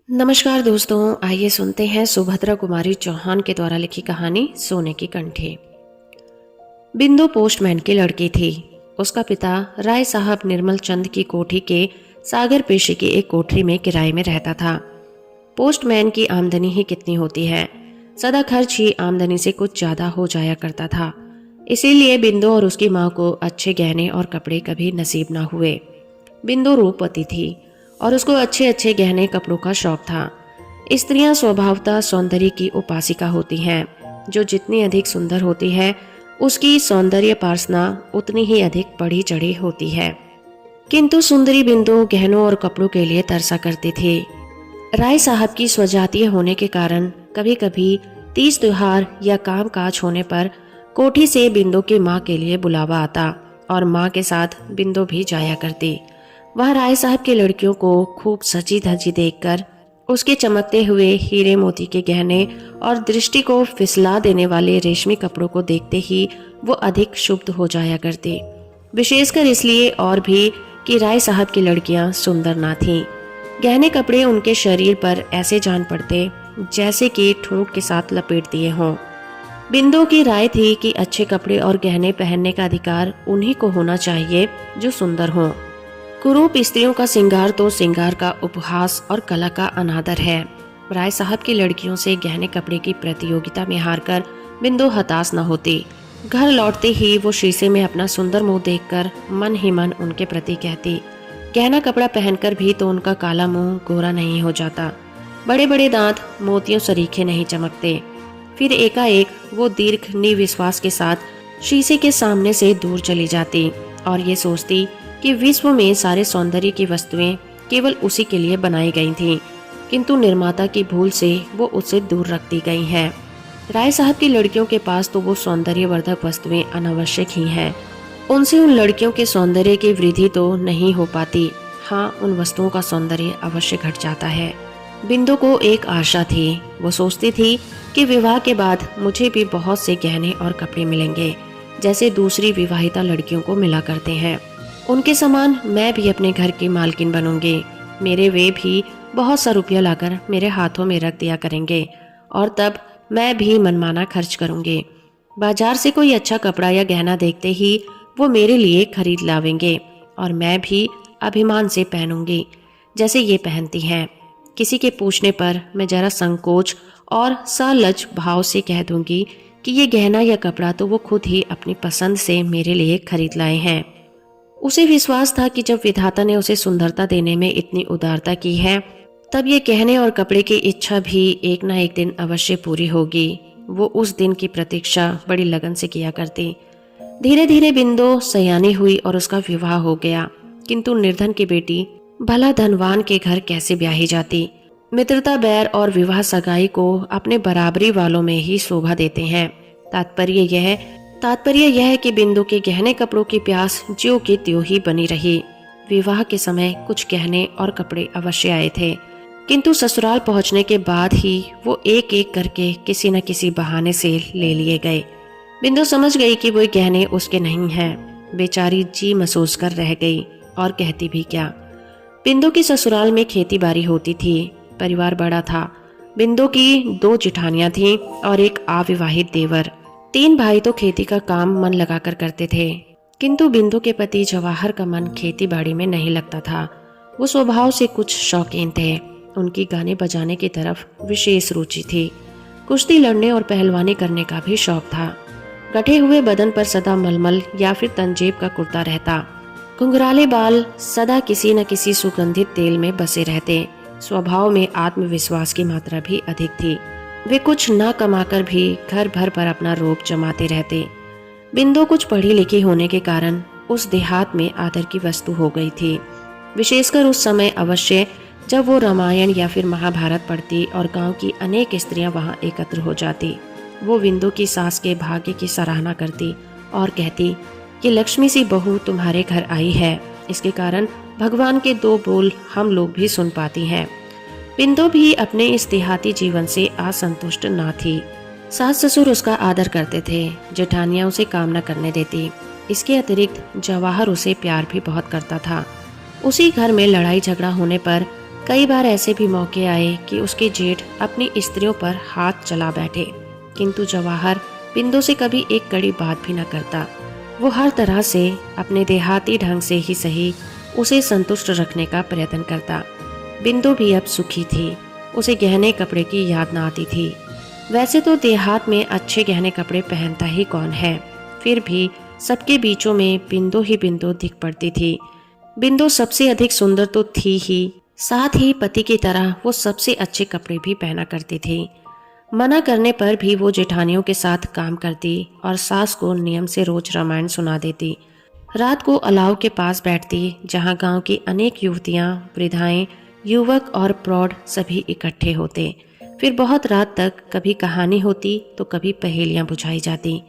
नमस्कार दोस्तों, आइए सुनते हैं सुभद्रा कुमारी चौहान के द्वारा लिखी कहानी सोने की कंठी। बिंदु पोस्टमैन की लड़की थी। उसका पिता राय साहब निर्मल चंद की कोठी के सागर पेशी की एक कोठरी में किराए में रहता था। पोस्टमैन की आमदनी ही कितनी होती है, सदा खर्च ही आमदनी से कुछ ज्यादा हो जाया करता था। इसीलिए बिंदु और उसकी माँ को अच्छे गहने और कपड़े कभी नसीब ना हुए। बिंदु रूपवती थी और उसको अच्छे अच्छे गहने कपड़ों का शौक था। स्त्रियां स्वभावतः सौंदर्य की उपासिका होती हैं। जो जितनी अधिक सुंदर होती है, उसकी सौंदर्य पासना उतनी ही अधिक बढ़ी चढ़ी होती है। किंतु सुंदरी बिंदु गहनों और कपड़ों के लिए तरसा करती थी। राय साहब की स्वजातीय होने के कारण कभी कभी तीज त्योहार या काम काज होने पर कोठी से बिंदु की माँ के लिए बुलावा आता और माँ के साथ बिंदु भी जाया करती। वह राय साहब की लड़कियों को खूब सजी धजी देखकर उसके चमकते हुए हीरे मोती के गहने और दृष्टि को फिसला देने वाले रेशमी कपड़ों को देखते ही वो अधिक क्षुब्ध हो जाया करती। विशेषकर इसलिए और भी कि राय साहब की लड़कियां सुंदर ना थीं। गहने कपड़े उनके शरीर पर ऐसे जान पड़ते जैसे कि ठूंठ के साथ लपेट दिए हों। बिंदु की राय थी कि अच्छे कपड़े और गहने पहनने का अधिकार उन्हीं को होना चाहिए जो सुंदर हों। कुरूप स्त्रियों का श्रृंगार तो श्रृंगार का उपहास और कला का अनादर है। राय साहब की लड़कियों से गहने कपड़े की प्रतियोगिता में हारकर बिंदु हताश न होती। घर लौटते ही वो शीशे में अपना सुंदर मुंह देखकर मन ही मन उनके प्रति कहती। गहना कपड़ा पहनकर भी तो उनका काला मुंह गोरा नहीं हो जाता, बड़े बड़े दांत मोतियों सरीखे नहीं चमकते। फिर एकाएक वो दीर्घ निविश्वास के साथ शीशे के सामने से दूर चली जाती और ये सोचती कि विश्व में सारे सौंदर्य की वस्तुएं केवल उसी के लिए बनाई गई थीं, किंतु निर्माता की भूल से वो उससे दूर रखती गई हैं। राय साहब की लड़कियों के पास तो वो सौंदर्यवर्धक वस्तुएं अनावश्यक ही हैं। उनसे उन लड़कियों के सौंदर्य की वृद्धि तो नहीं हो पाती। हाँ, उन वस्तुओं का सौंदर्य अवश्य घट जाता है। बिंदु को एक आशा थी। वो सोचती थी कि विवाह के बाद मुझे भी बहुत से गहने और कपड़े मिलेंगे, जैसे दूसरी विवाहिता लड़कियों को मिला करते हैं। उनके समान मैं भी अपने घर की मालकिन बनूंगी। मेरे वे भी बहुत सा रुपया लाकर मेरे हाथों में रख दिया करेंगे और तब मैं भी मनमाना खर्च करूंगी। बाजार से कोई अच्छा कपड़ा या गहना देखते ही वो मेरे लिए खरीद लावेंगे और मैं भी अभिमान से पहनूंगी जैसे ये पहनती हैं। किसी के पूछने पर मैं जरा संकोच और सलज भाव से कह दूंगी कि ये गहना या कपड़ा तो वो खुद ही अपनी पसंद से मेरे लिए खरीद लाए हैं। उसे विश्वास था कि जब विधाता ने उसे सुंदरता देने में इतनी उदारता की है, तब ये गहने और कपड़े की इच्छा भी एक ना एक दिन अवश्य पूरी होगी। वो उस दिन की प्रतीक्षा बड़ी लगन से किया करती। धीरे धीरे बिंदु सयानी हुई और उसका विवाह हो गया। किंतु निर्धन की बेटी भला धनवान के घर कैसे ब्याही जाती। मित्रता, बैर और विवाह सगाई को अपने बराबरी वालों में ही शोभा देते हैं। तात्पर्य यह है कि बिंदु के गहने कपड़ों की प्यास ज्यों की त्यों ही बनी रही। विवाह के समय कुछ गहने और कपड़े अवश्य आए थे, किंतु ससुराल पहुंचने के बाद ही वो एक एक करके किसी न किसी बहाने से ले लिए गए। बिंदु समझ गई कि वो गहने उसके नहीं हैं। बेचारी जी महसूस कर रह गई और कहती भी क्या। बिंदु की ससुराल में खेती बाड़ी होती थी। परिवार बड़ा था। बिंदु की 2 जेठानियां थीं और एक अविवाहित देवर। 3 भाई तो खेती का काम मन लगाकर करते थे, किंतु बिंदु के पति जवाहर का मन खेती बाड़ी में नहीं लगता था। वो स्वभाव से कुछ शौकीन थे। उनकी गाने बजाने की तरफ विशेष रुचि थी। कुश्ती लड़ने और पहलवानी करने का भी शौक था। गठे हुए बदन पर सदा मलमल या फिर तंजेब का कुर्ता रहता। घुंघराले बाल सदा किसी न किसी सुगंधित तेल में बसे रहते। स्वभाव में आत्मविश्वास की मात्रा भी अधिक थी। वे कुछ न कमाकर भी घर भर पर अपना रोब जमाते रहते। बिंदु कुछ पढ़ी लिखी होने के कारण उस देहात में आदर की वस्तु हो गई थी। विशेषकर उस समय अवश्य जब वो रामायण या फिर महाभारत पढ़ती और गांव की अनेक स्त्रियां वहां एकत्र हो जाती। वो बिंदु की सास के भाग्य की सराहना करती और कहती कि लक्ष्मी सी बहू तुम्हारे घर आई है। इसके कारण भगवान के 2 बोल हम लोग भी सुन पाती हैं। बिंदु भी अपने इस देहाती जीवन से असंतुष्ट ना थी। सास ससुर उसका आदर करते थे। जेठानियां उसे काम न करने देती। इसके अतिरिक्त जवाहर उसे प्यार भी बहुत करता था। उसी घर में लड़ाई झगड़ा होने पर कई बार ऐसे भी मौके आए कि उसके जेठ अपनी स्त्रियों पर हाथ चला बैठे, किंतु जवाहर बिंदु से कभी एक कड़ी बात भी न करता। वो हर तरह से अपने देहाती ढंग से ही सही उसे संतुष्ट रखने का प्रयत्न करता। बिंदु भी अब सुखी थी, उसे गहने कपड़े की याद न आती थी। वैसे तो देहात में अच्छे गहने कपड़े पहनता ही कौन है, फिर भी सबके बीचों में बिंदु ही बिंदु दिख पड़ती थी। बिंदु सबसे अधिक सुंदर तो थी ही, साथ ही पति की तरह वो सबसे अच्छे कपड़े भी पहना करती थी। मना करने पर भी वो जेठानियों के साथ काम करती और सास को नियम से रोज रामायण सुना देती। रात को अलाव के पास बैठती, जहाँ गांव की अनेक युवतियां, वृद्धाएं, युवक और प्रौढ़ सभी इकट्ठे होते। फिर बहुत रात तक कभी कहानी होती तो कभी पहेलियां बुझाई जाती।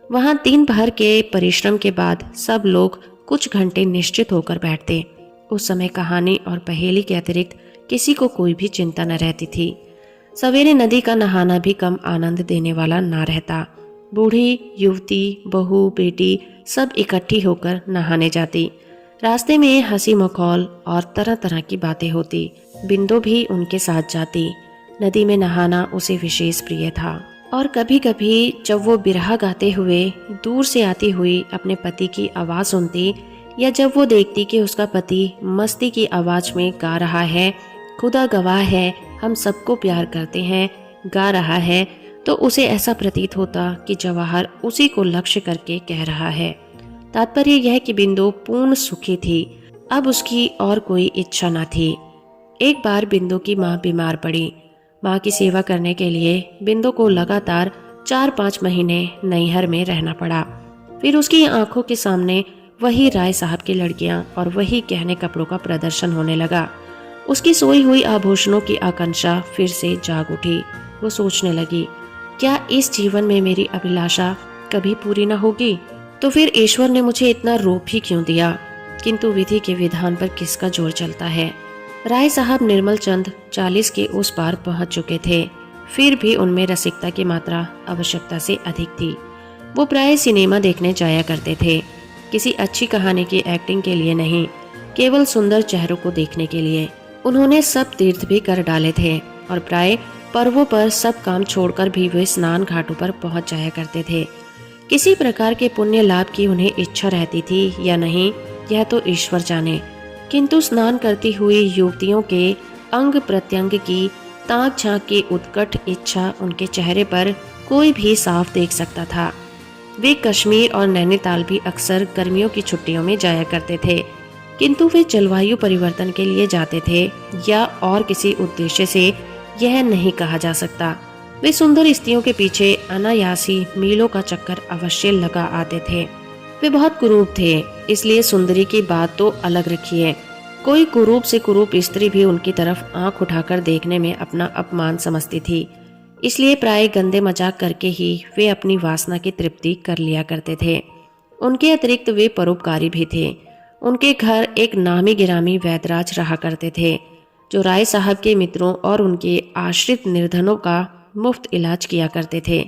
वहां दिन भर के परिश्रम के बाद सब लोग कुछ घंटे निश्चित होकर बैठते। उस समय कहानी और पहेली के अतिरिक्त किसी को कोई भी चिंता न रहती थी। सवेरे नदी का नहाना भी कम आनंद देने वाला ना रहता। बूढ़ी, युवती, बहू, बेटी सब इकट्ठी होकर नहाने जाती। रास्ते में हंसी मखौल और तरह तरह की बातें होती। बिंदु भी उनके साथ जाती। नदी में नहाना उसे विशेष प्रिय था और कभी कभी जब वो बिरहा गाते हुए दूर से आती हुई अपने पति की आवाज़ सुनती, या जब वो देखती कि उसका पति मस्ती की आवाज़ में गा रहा है, खुदा गवाह है हम सबको प्यार करते हैं, गा रहा है, तो उसे ऐसा प्रतीत होता कि जवाहर उसी को लक्ष्य करके कह रहा है। तात्पर्य यह कि बिंदु पूर्ण सुखी थी। अब उसकी और कोई इच्छा न थी। एक बार बिंदु की माँ बीमार पड़ी। माँ की सेवा करने के लिए बिंदु को लगातार 4-5 महीने नैहर में रहना पड़ा। फिर उसकी आंखों के सामने वही राय साहब की लड़कियां और वही गहने कपड़ों का प्रदर्शन होने लगा। उसकी सोई हुई आभूषणों की आकांक्षा फिर से जाग उठी। वो सोचने लगी, क्या इस जीवन में मेरी अभिलाषा कभी पूरी न होगी? तो फिर ईश्वर ने मुझे इतना रूप ही क्यों दिया? किंतु विधि के विधान पर किसका जोर चलता है। राय साहब निर्मल चंद 40 के उस पार पहुंच चुके थे, फिर भी उनमें रसिकता की मात्रा आवश्यकता से अधिक थी। वो प्राय सिनेमा देखने जाया करते थे, किसी अच्छी कहानी की एक्टिंग के लिए नहीं, केवल सुंदर चेहरों को देखने के लिए। उन्होंने सब तीर्थ भी कर डाले थे और प्राय पर्वों पर सब काम छोड़कर भी वे स्नान घाटों पर पहुंच जाया करते थे। किसी प्रकार के पुण्य लाभ की उन्हें इच्छा रहती थी या नहीं, यह तो ईश्वर जाने, किंतु स्नान करती हुई युवतियों के अंग प्रत्यंग की ताक झांक की उत्कट इच्छा उनके चेहरे पर कोई भी साफ देख सकता था। वे कश्मीर और नैनीताल भी अक्सर गर्मियों की छुट्टियों में जाया करते थे, किंतु वे जलवायु परिवर्तन के लिए जाते थे या और किसी उद्देश्य से, यह नहीं कहा जा सकता। वे सुंदर स्त्रियों के पीछे अनायासी मीलों का चक्कर अवश्य लगा आते थे। वे बहुत कुरूप थे, इसलिए सुंदरी की बात तो अलग रखिए। कोई कुरूप से कुरूप स्त्री भी उनकी तरफ आंख उठाकर देखने में अपना अपमान समझती थी। इसलिए प्राय गंदे मजाक करके ही वे अपनी वासना की तृप्ति कर लिया करते थे। उनके अतिरिक्त वे परोपकारी भी थे। उनके घर एक नामी गिरामी वैदराज रहा करते थे, जो राय साहब के मित्रों और उनके आश्रित निर्धनों का मुफ्त इलाज किया करते थे।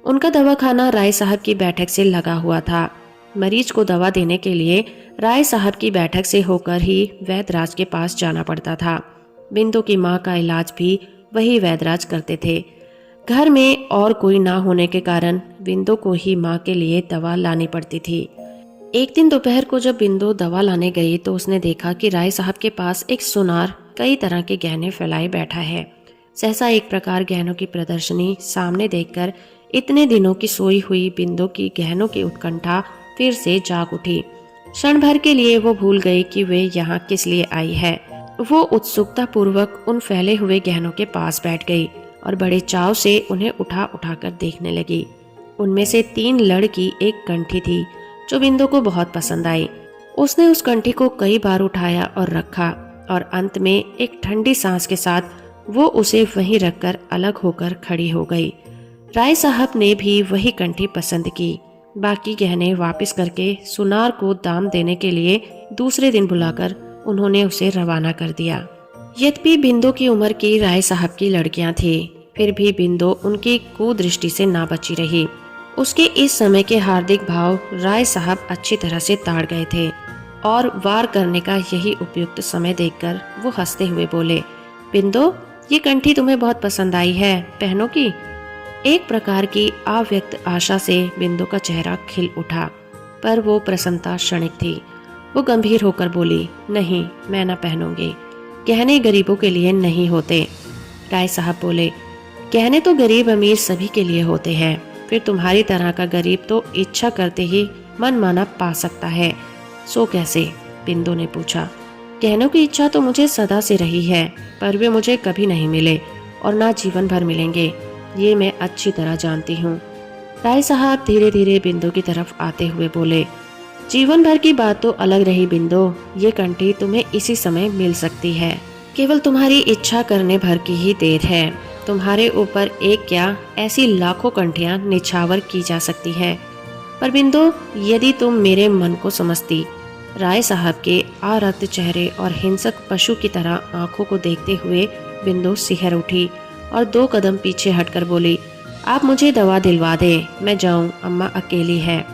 उनका दवाखाना राय साहब की बैठक से लगा हुआ था। मरीज को दवा देने के लिए राय साहब की बैठक से होकर ही वैदराज के पास जाना पड़ता था। बिंदु की माँ का इलाज भी वही वैदराज करते थे। घर में और कोई ना होने के कारण बिंदु को ही माँ के लिए दवा लानी पड़ती थी। एक दिन दोपहर को जब बिंदु दवा लाने गई तो उसने देखा कि राय साहब के पास एक सुनार कई तरह के गहने फैलाए बैठा है। सहसा एक प्रकार गहनों की प्रदर्शनी सामने देखकर इतने दिनों की सोई हुई बिंदु की गहनों की उत्कंठा फिर से जाग उठी। क्षण भर के लिए वो भूल गई कि वे यहाँ किस लिए आई है। वो उत्सुकता पूर्वक उन फैले हुए गहनों के पास बैठ गई और बड़े चाव से उन्हें उठा उठाकर देखने लगी। उनमें से 3 लड़ की एक कंठी थी जो बिंदु को बहुत पसंद आई। उसने उस कंठी को कई बार उठाया और रखा और अंत में एक ठंडी सांस के साथ वो उसे वहीं रखकर अलग होकर खड़ी हो गई। राय साहब ने भी वही कंठी पसंद की। बाकी गहने वापस करके सुनार को दाम देने के लिए दूसरे दिन बुलाकर उन्होंने उसे रवाना कर दिया। यद्यपि बिंदु की उम्र की राय साहब की लड़कियां थी, फिर भी बिंदु उनकी कुदृष्टि से ना बची रही। उसके इस समय के हार्दिक भाव राय साहब अच्छी तरह से ताड़ गए थे और वार करने का यही उपयुक्त समय देखकर वो हंसते हुए बोले, बिंदु, ये कंठी तुम्हें बहुत पसंद आई है, पहनोगी? एक प्रकार की अव्यक्त आशा से बिंदु का चेहरा खिल उठा, पर वो प्रसन्नता क्षणिक थी। वो गंभीर होकर बोली, नहीं, मैं ना पहनूंगी। गहने गरीबों के लिए नहीं होते। राय साहब बोले, गहने तो गरीब अमीर सभी के लिए होते हैं। फिर तुम्हारी तरह का गरीब तो इच्छा करते ही मन माना पा सकता है, सो कैसे? बिंदु ने पूछा। गहनों की इच्छा तो मुझे सदा से रही है, पर वे मुझे कभी नहीं मिले और ना जीवन भर मिलेंगे, ये मैं अच्छी तरह जानती हूँ। राय साहब धीरे धीरे बिंदु की तरफ आते हुए बोले, जीवन भर की बात तो अलग रही बिंदु, ये कंठी तुम्हें इसी समय मिल सकती है। केवल तुम्हारी इच्छा करने भर की ही देर है। तुम्हारे ऊपर एक क्या ऐसी लाखों कंठियां निछावर की जा सकती है। पर बिंदु, यदि तुम मेरे मन को समझती। राय साहब के आरक्त चेहरे और हिंसक पशु की तरह आंखों को देखते हुए बिंदु सिहर उठी और 2 कदम पीछे हटकर बोली, आप मुझे दवा दिलवा दे, मैं जाऊं, अम्मा अकेली है।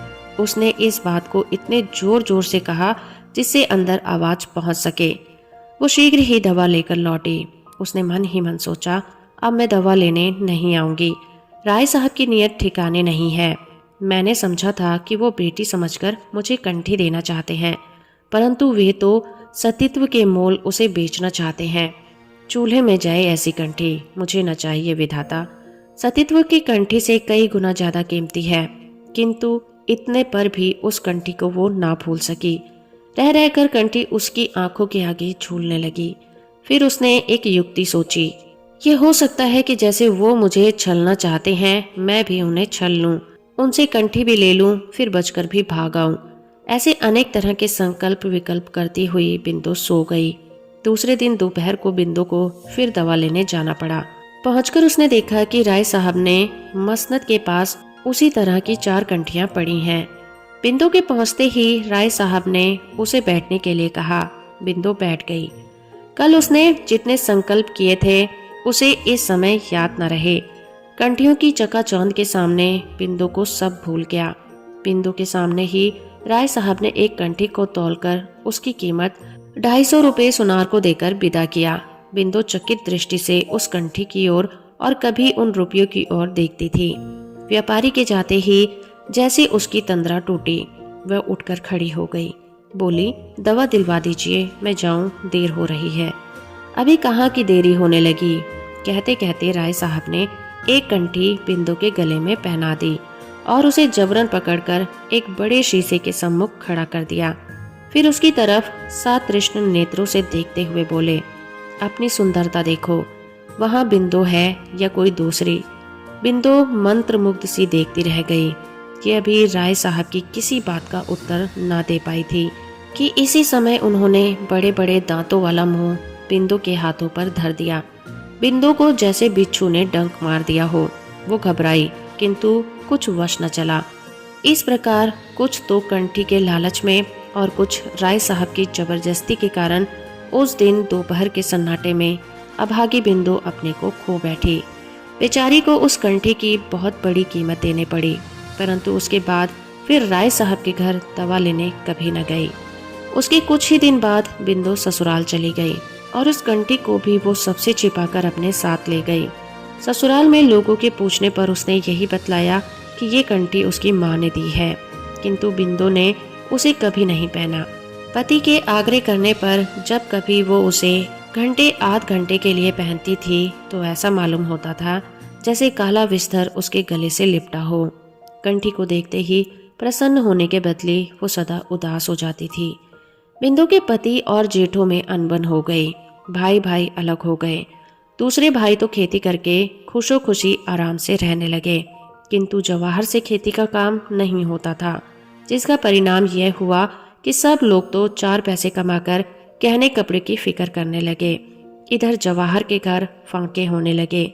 उसने इस बात को इतने जोर जोर से कहा जिससे अंदर आवाज पहुंच सके। वो शीघ्र ही दवा लेकर लौटी। उसने मन ही मन सोचा, अब मैं दवा लेने नहीं आऊंगी। राय साहब की नीयत ठिकाने नहीं है। मैंने समझा था कि वो बेटी समझकर मुझे कंठी देना चाहते हैं, परंतु वे तो सतीत्व के मोल उसे बेचना चाहते हैं। चूल्हे में जाए ऐसी कंठी मुझे न चाहिए विधाता। सतीत्व की कंठी से कई गुना ज्यादा कीमती है, किंतु इतने पर भी उस कंठी को वो ना भूल सकी। रह रहकर कंठी उसकी आंखों के आगे झूलने लगी। फिर उसने एक युक्ति सोची, ये हो सकता है कि जैसे वो मुझे छलना चाहते हैं, मैं भी उन्हें छल लूं, उनसे कंठी भी ले लूं, फिर बचकर भी भाग आऊं। ऐसे अनेक तरह के संकल्प विकल्प करती हुई बिंदु सो गई। दूसरे दिन दोपहर को बिंदु को फिर दवा लेने जाना पड़ा। पहुंचकर उसने देखा कि राय साहब ने मसनद के पास उसी तरह की 4 कंठियां पड़ी हैं। बिंदु के पहुंचते ही राय साहब ने उसे बैठने के लिए कहा। बिंदु बैठ गई। कल उसने जितने संकल्प किए थे उसे इस समय याद न रहे। कंठियों की चकाचौंध के सामने बिंदु को सब भूल गया। बिंदु के सामने ही राय साहब ने एक कंठी को तौलकर उसकी कीमत 250 रुपये सुनार को देकर विदा किया। बिंदु चकित दृष्टि से उस कंठी की ओर और कभी उन रुपयों की ओर देखती थी। व्यापारी के जाते ही जैसे उसकी तंद्रा टूटी, वह उठकर खड़ी हो गई। बोली, दवा दिलवा दीजिए, मैं जाऊं, देर हो रही है। अभी कहाँ की देरी होने लगी। कहते कहते राय साहब ने एक कंठी बिंदु के गले में पहना दी और उसे जबरन पकड़कर एक बड़े शीशे के सम्मुख खड़ा कर दिया। फिर उसकी तरफ सातृष्ण नेत्रों से देखते हुए बोले, अपनी सुंदरता देखो, वहाँ बिंदु है या कोई दूसरी। बिंदु मंत्रमुग्ध सी देखती रह गई। ये अभी राय साहब की किसी बात का उत्तर ना दे पाई थी कि इसी समय उन्होंने बड़े बड़े दांतों वाला मुंह बिंदु के हाथों पर धर दिया। बिंदु को जैसे बिच्छू ने डंक मार दिया हो। वो घबराई, किंतु कुछ वश न चला। इस प्रकार कुछ तो कंठी के लालच में और कुछ राय साहब की जबरदस्ती के कारण उस दिन दोपहर के सन्नाटे में अभागी बिंदु अपने को खो बैठी। बेचारी को उस कंठी की बहुत बड़ी कीमत देनी पड़ी, परंतु उसके बाद फिर राय साहब के घर दवा लेने कभी न गई। उसके कुछ ही दिन बाद बिंदु ससुराल चली गई और उस कंठी को भी वो सबसे छिपाकर अपने साथ ले गई। ससुराल में लोगों के पूछने पर उसने यही बतलाया कि ये कंठी उसकी माँ ने दी है, किंतु बिंदु ने उसे कभी नहीं पहना। पति के आग्रह करने पर जब कभी वो उसे घंटे आध घंटे के लिए पहनती थी तो ऐसा मालूम होता था जैसे काला बिस्तर उसके गले से लिपटा हो। कंठी को देखते ही प्रसन्न होने के बदले वो सदा उदास हो जाती थी। बिंदु के पति और जेठों में अनबन हो गई। भाई भाई अलग हो गए। दूसरे भाई तो खेती करके खुशो खुशी आराम से रहने लगे, किंतु जवाहर से खेती का काम नहीं होता था, जिसका परिणाम यह हुआ कि सब लोग तो 4 पैसे कमाकर गहने कपड़े की फिक्र करने लगे। इधर जवाहर के घर फांके होने लगे।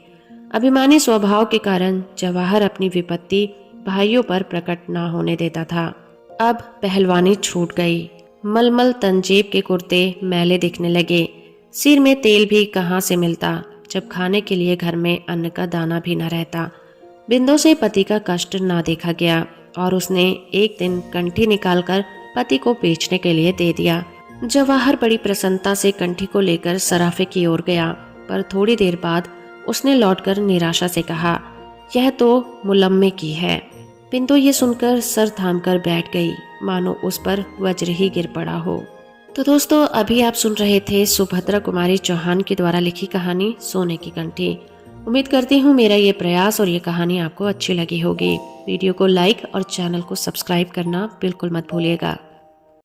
अभिमानी स्वभाव के कारण जवाहर अपनी विपत्ति भाइयों पर प्रकट ना होने देता था। अब पहलवानी छूट गई। मलमल तंजेब के कुर्ते मैले दिखने लगे। सिर में तेल भी कहाँ से मिलता, जब खाने के लिए घर में अन्न का दाना भी न रहता। बिंदु से पति का कष्ट ना देखा गया और उसने एक दिन कंठी निकालकर पति को बेचने के लिए दे दिया। जवाहर बड़ी प्रसन्नता से कंठी को लेकर सराफे की ओर गया। पर थोड़ी देर बाद उसने लौटकर निराशा से कहा, यह तो मुलम्मे की है। बिंदु ये सुनकर सर थामकर बैठ गई, मानो उस पर वज्र ही गिर पड़ा हो। तो दोस्तों, अभी आप सुन रहे थे सुभद्रा कुमारी चौहान के द्वारा लिखी कहानी सोने की कंठी। उम्मीद करती हूँ मेरा ये प्रयास और ये कहानी आपको अच्छी लगी होगी। वीडियो को लाइक और चैनल को सब्सक्राइब करना बिल्कुल मत भूलिएगा।